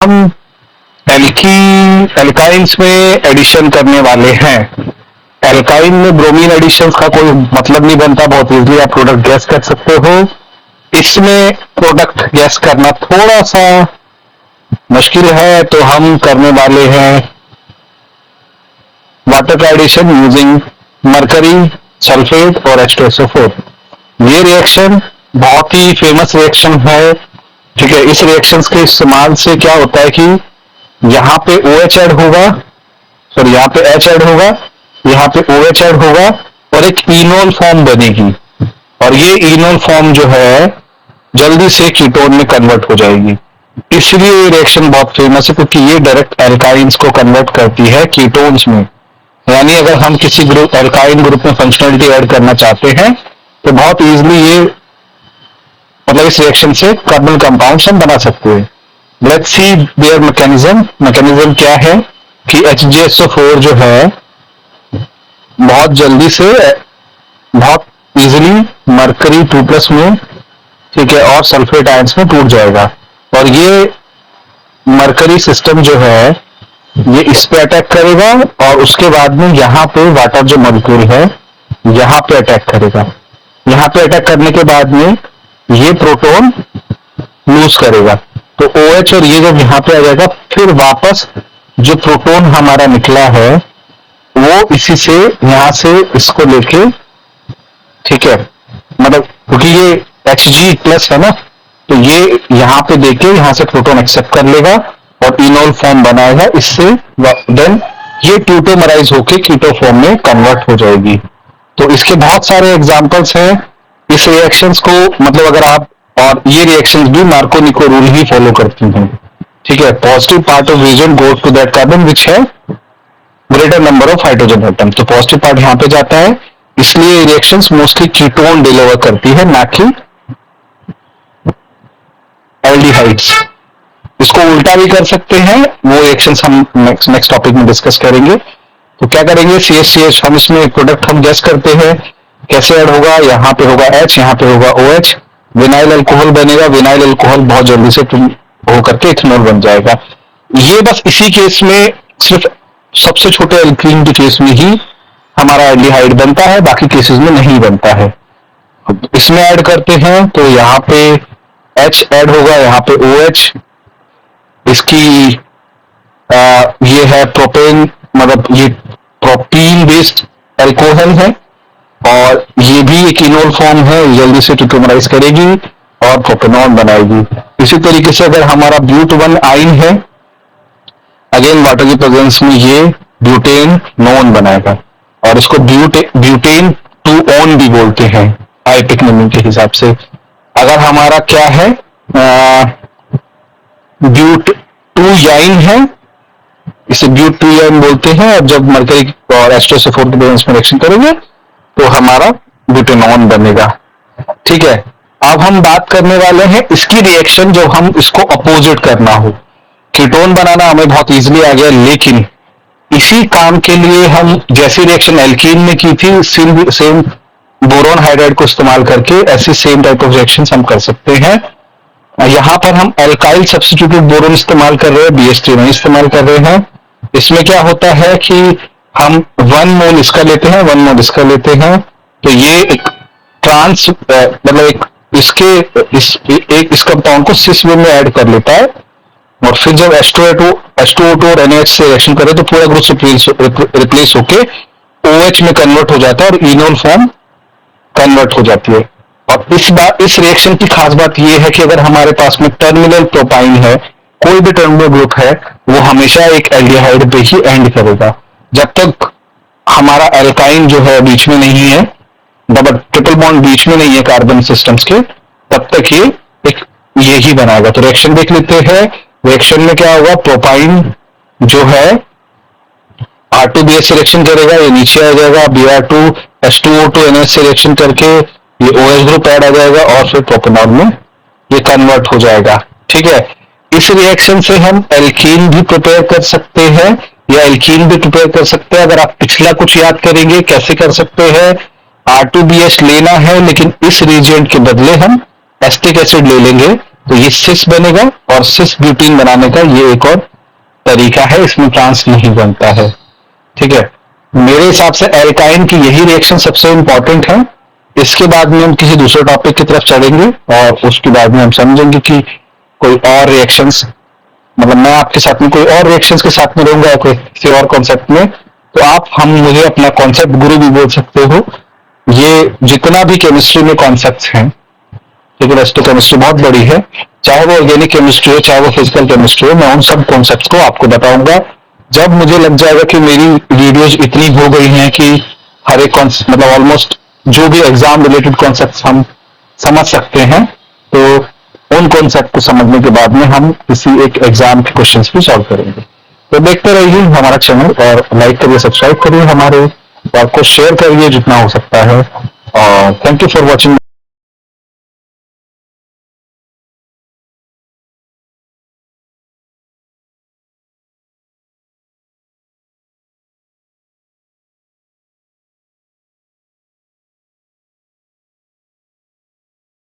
हम एल्काइंस में एडिशन करने वाले हैं। एल्काइन में ब्रोमीन एडिशन का कोई मतलब नहीं बनता, बहुत इजीली आप प्रोडक्ट गैस कर सकते हो। इसमें प्रोडक्ट गैस करना थोड़ा सा मुश्किल है, तो हम करने वाले हैं वाटर का एडिशन यूजिंग मरकरी सल्फेट और H2SO4। ये रिएक्शन बहुत ही फेमस रिएक्शन है। ठीक है, इस रिएक्शन के इस्तेमाल से क्या होता है कि यहाँ पे OH ऐड होगा, सॉरी यहाँ पे H ऐड होगा, यहाँ पे OH ऐड होगा और एक इनोल फॉर्म बनेगी। और ये इनोल फॉर्म जो है जल्दी से कीटोन में कन्वर्ट हो जाएगी। इसलिए ये रिएक्शन बहुत फेमस है, क्योंकि ये डायरेक्ट एल्काइंस को कन्वर्ट करती है कीटोन्स में। यानी अगर हम किसी ग्रुप एल्काइन ग्रुप में फंक्शनलिटी ऐड करना चाहते हैं तो बहुत इजीली ये मतलब इस रिएक्शन से कार्बन कंपाउंड्स हम बना सकते हैं। लेट्स सी देयर मैकेनिज्म क्या है कि HgSO4 जो है बहुत जल्दी से बहुत इजीली मरकरी 2+ में, ठीक है, और सल्फेट आयंस में टूट जाएगा। और ये मरकरी सिस्टम जो है ये इस पे अटैक करेगा और उसके बाद में यहाँ पे वाटर जो मॉलिक्यूल है यहाँ पे अटैक करेगा। यहाँ पे अटैक करने के बाद में ये प्रोटॉन लूज करेगा, तो OH और ये जब यहाँ पे आ जाएगा, फिर वापस जो प्रोटॉन हमारा निकला है वो इसी से यहाँ से इसको लेके, ठीक है, मतलब क्योंकि ये Hg+ है ना, तो ये यहाँ पे देके यहाँ से प्रोटॉन एक्सेप्ट कर लेगा और इनोल फॉर्म बनाएगा। इससे देन ये ट्यूटोमराइज होके कीटो फॉर्म में कन्वर्ट हो जाएगी। तो इसके बहुत सारे एग्जांपल्स हैं इस रिएक्शंस को, मतलब अगर आप, और ये रिएक्शंस भी मार्को-निको रूल ही फॉलो करती हैं। ठीक है, positive part of reagent goes to that carbon which है greater number of hydrogen atom. तो पॉजिटिव पार्ट यहाँ पे जाता है, इसलिए रिएक्शंस मोस्टली कीटोन डिलीवर करती है, ना कि एल्डिहाइड्स। इसको उल्टा भी कर सकते हैं, वो रिएक्शंस हम नेक्स्ट टॉपिक में डिस्कस करेंगे। तो क्या करेंगे, CH हम इसमें एक प्रोडक्ट हम गैस करते हैं कैसे ऐड होगा। यहाँ पे होगा H, यहाँ पे होगा OH, विनाइल अल्कोहल बनेगा। विनाइल अल्कोहल बहुत जल्दी से होकर के इथेनॉल बन जाएगा। ये बस इसी केस में, सिर्फ सबसे छोटे एल्कीन के केस में ही हमारा एल्डिहाइड बनता है, बाकी केसेस में नहीं बनता है। इसमें ऐड करते हैं तो यहाँ पे H ऐड होगा, यहाँ पे OH, इसकी ये है प्रोपेन, मतलब ये प्रोपीन बेस्ड अल्कोहल है और ये भी एक इनोल फॉर्म है, जल्दी से ट्यूटोमराइज करेगी और प्रोपेनॉल बनाएगी। इसी तरीके से अगर हमारा ब्यूट-1 आइन है, अगेन वाटर की प्रेजेंस में ये ब्यूटेन नॉन बनाएगा और इसको ब्यूटेन 2-ऑन भी बोलते हैं आयोटिक नेमिंग के हिसाब से। अगर हमारा क्या है ब्यूट-2 है, इसे ब्यूट-2 बोलते हैं। और जब मरकरी और H2SO4 की प्रेजेंस में रिएक्शन करेंगे तो हमारा ब्यूटेनॉन बनेगा। ठीक है, अब हम बात करने वाले हैं इसकी रिएक्शन जो हम इसको अपोजिट करना हो। कीटोन बनाना हमें बहुत इजीली आ गया, लेकिन इसी काम के लिए हम जैसी रिएक्शन एल्कीन में की थी, सेम बोरोन हाइड्राइड को इस्तेमाल करके ऐसी सेम टाइप ऑफ रिएक्शन हम कर सकते हैं। यहाँ पर हम एल्काइल सब्स्टिट्यूटेड बोरोन इस्तेमाल कर रहे हैं, BH3 नहीं इस्तेमाल कर रहे हैं। इसमें क्या होता है कि हम 1 मोल इसका लेते हैं, 1 मोल इसका लेते हैं, तो ये एक ट्रांस मतलब एक इस कंपाउंड को सिस में ऐड कर लेता है और फिर जब H2O2 और NaH से रिएक्शन करे तो पूरा ग्रुप रिप्लेस होके OH में कन्वर्ट हो जाता है और इनोल फॉर्म कन्वर्ट हो जाती है। और इस रिएक्शन की खास बात यह है कि अगर हमारे पास में टर्मिनल प्रोपाइन है, कोई भी टर्मिनल ग्रुप है, वो हमेशा एक एल्डिहाइड पे ही एंड करेगा। जब तक हमारा एल्काइन जो है बीच में नहीं है, डबल ट्रिपल बॉन्ड बीच में नहीं है कार्बन सिस्टम्स के, तब तक ये ही बनाएगा। तो रिएक्शन देख लेते हैं। रिएक्शन में क्या होगा, प्रोपाइन जो है R2BH से रिएक्शन करेगा, ये नीचे आ जाएगा, Br2 H2O2 NH से रिएक्शन करके ये OH ग्रुप ऐड आ जाएगा और फिर प्रोपेनॉल में ये कन्वर्ट हो जाएगा। ठीक है, इस रिएक्शन से हम एल्कीन भी प्रिपेयर कर सकते हैं या एल्कीन भी प्रिपेयर कर सकते हैं। अगर आप पिछला कुछ याद करेंगे कैसे कर सकते हैं, R2BH लेना है, लेकिन इस रिएजेंट के बदले हम एसिटिक एसिड ले लेंगे तो ये सिस बनेगा, और सिस ब्यूटीन बनाने का ये एक और तरीका है, इसमें ट्रांस नहीं बनता है। ठीक है, मेरे हिसाब से एल्काइन की यही रिएक्शन सबसे इंपॉर्टेंट है। इसके बाद में हम किसी दूसरे टॉपिक की तरफ चढ़ेंगे, और उसके बाद में हम समझेंगे कि कोई और रिएक्शंस, मतलब मैं आपके साथ में कोई और रिएक्शंस के साथ में रहूंगा, कोई किसी और कॉन्सेप्ट में, तो आप हम मुझे अपना कॉन्सेप्ट गुरु भी बोल सकते हो। ये जितना भी केमिस्ट्री में कॉन्सेप्ट्स हैं, लेकिन रेस्टो केमिस्ट्री बहुत बड़ी है, चाहे वो ऑर्गेनिक केमिस्ट्री हो, चाहे वो फिजिकल केमिस्ट्री हो, मैं उन सब कॉन्सेप्ट्स को आपको बताऊंगा जब मुझे लग जाएगा कि मेरी वीडियोज इतनी हो गई हैं कि हर एक मतलब ऑलमोस्ट जो भी एग्जाम रिलेटेड कॉन्सेप्ट्स हम समझ सकते हैं, तो उन कॉन्सेप्ट को समझने के बाद में हम किसी एक एग्जाम के क्वेश्चंस भी सॉल्व करेंगे। तो देखते रहिए हमारा चैनल, और लाइक करिए, सब्सक्राइब करिए हमारे, और को शेयर करिए जितना हो सकता है। और थैंक यू फॉर वॉचिंग।